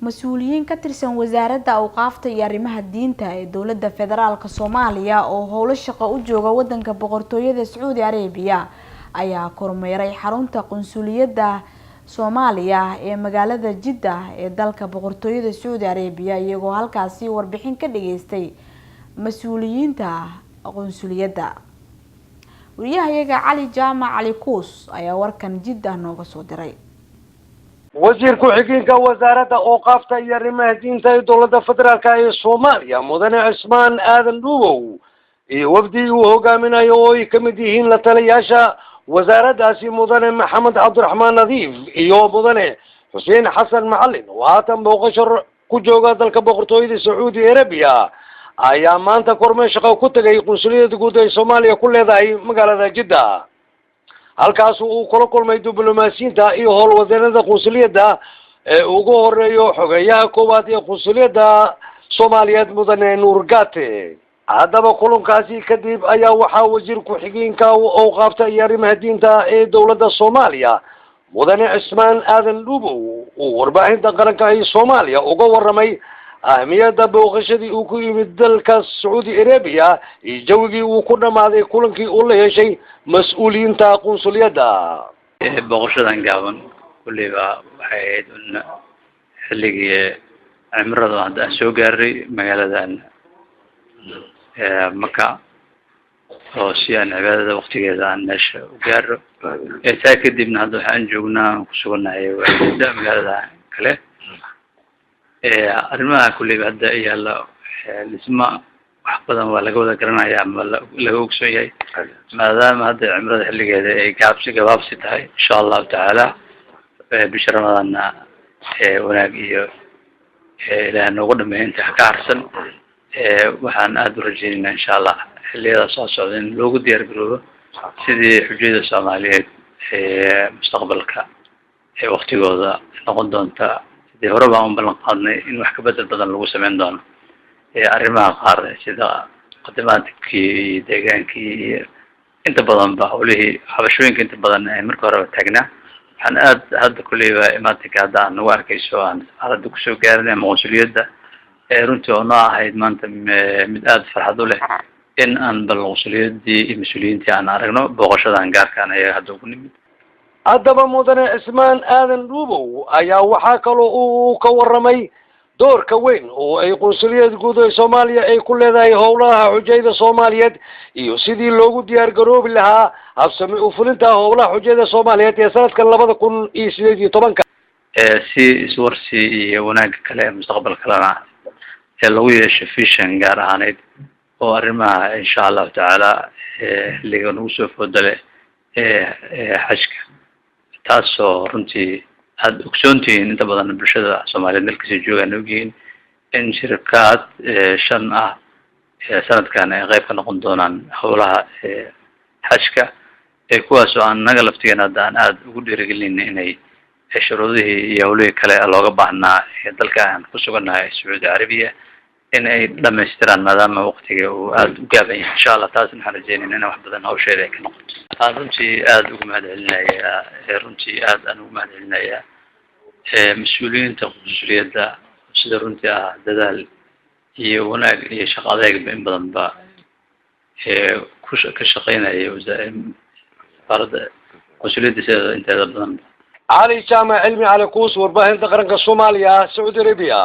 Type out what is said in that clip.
مسؤولين كترسن وزارة أوقافta iyo arrimaha diinta ee dowladda federaalka Soomaaliya oo howlo shaqo u jooga wadanka boqortooyada Saudi Arabia ayaa kormeeray xarunta qunsuliyadda Soomaaliya ee magaalada Jeddah ee dalka boqortooyada Saudi Arabia iyagoo halkaasi warbixin ka dhageystay mas'uuliyiinta qunsuliyadda. wariyahayaga Cali Jaamac Cali Kuus ayaa warkan Jeddah nooga soo diray. وزير كحكينك وزارة أوقافta iyo arrimaha diinta ee dowladda federaalka ee Soomaaliya mudane Cismaan Aadan Dhuubow iyo wafdi uu hogaaminayo oo ay kamid yihiin la taliyaasha wasaaraddaasi mudane Maxamed Cabdiraxmaan Nadiif iyo mudane Xuseen Xasan Macalin oo haatan booqasho ku jooga dalka boqortooyada Saudi Arabia ayaa maanta kormeer shaqo ku tagay qunsuliyadda guud ee Soomaaliya ku leedahay magaalada Jeddah. halkaas uu kula kulmay diblomaasiyiinta iyo howlwadeennada qunsuliyadda ee ugu horeeyo xogeyaha koowaad ee qunsuliyadda Soomaaliyeed mudane Nuur Gaate. haddaba kulankaasi kadib ayaa waxaa wasiir ku-xigeenka awqaafta iyo arrimaha diinta ee dowladda Soomaaliya mudane Cismaan Aadan Dhuubow uu warbaahinta qaranka ee Soomaaliya uga warramay ahmiyadda booqashadii uu ku yimid dalka Saudi Arabia iyo jawigii uu ku dhamaaday kulankii uu la yeeshay mas'uuliyiinta qunsuliyadda. booqashadan gaaban kulliba waxay ahayd xilligii cimrada hadda soo gaaray magaaladan Maka oo si aan cibaadada waqtigeeda aan meesha u gaaro taa kadibna hadda waxaan joognaa ku suganahay magaalada kale arrimaha kulliba hadda yaala dhisma wax badan waa laga wada garanayaa ama laga ogsoon yahay maadaama hadda cimrada xilligeeda ay gabaabsi tahay insha allahu tacaala bisha ramadaanna wanaag iyo ilaahay noogu dhameeyo inta ka harsan waxaan aad u rajaynaynaa insha allah xilliyada soo socda in loogu diyaar garoobo sidii xujayada Soomaaliyeed mustaqbalka waqtigooda noqon doonta sidii hore baan u ballan qaadnay in wax ka bedel badan lagu sameyn doono arrimaha qaar sida qadimaadkii deegaankii iyo inta badan ba howlihii xabashooyinka inta badan ay marka hore taagnaa waxaan aad hadda kulliba imaatinka hadda aan ugu arkayso aan hadda kusoo gaarnay qunsuliyadda runtii oo noo ahayd maanta mid aad farxad u leh in aan bal qunsuliyadii iyo mas'uuliyiintii aan aragno booqashadan gaarkaan ayaga hadda ugu nimid. haddaba mudane Cismaan Aadan Dhuubow ayaa waxaa kaloo uu ka warramay doorka weyn oo ay qunsuliyadda guud ee Soomaaliya ay ku leedahay howlaha xujayada Soomaaliyeed iyo sidii loogu diyaar garoobi lahaa habsami u fulinta howlaha xujayada Soomaaliyeed ee sanadkan 2018 si iswarsi iyo wanaag kale mustaqbalka lana lagu yeesho vision gaar ahaaneed oo arrimaha insha Allah taala xilliga nagu soo foodale xajka taasoo runtii aad ogsoontiin inta badan bulshada Soomaaliyeed dalkiisa joogaan ogyihiin in shirkad shan ah sanadkan ay qayb ka noqon doonaan howlaha xajka kuwaas oo aan naga laftigeena aan aad ugu dhiirigelinay inay shuruudihii iyo howlihii kale looga baahnaa dalka aan ku suganahay Saudi Arabia in ay dhameystiraan maadaama waqtiga uu aad u gaaban yahay insha Allah taas waxaan rajaynaynaa in wax badan hawsheeda ay ka noqoto. aan runtii aad ugu mahadcelinayaa mas'uuliyiinta qunsuliyadda sida runtii dadaal iyo wanaag iyo shaqo adeegba in badan ba ka shaqeynaya wasaaradda qunsuliyadda sida inteeda badan. علي جامع علمي على كوس وrbaahinta qaranka Soomaaliya Saudi Arabia.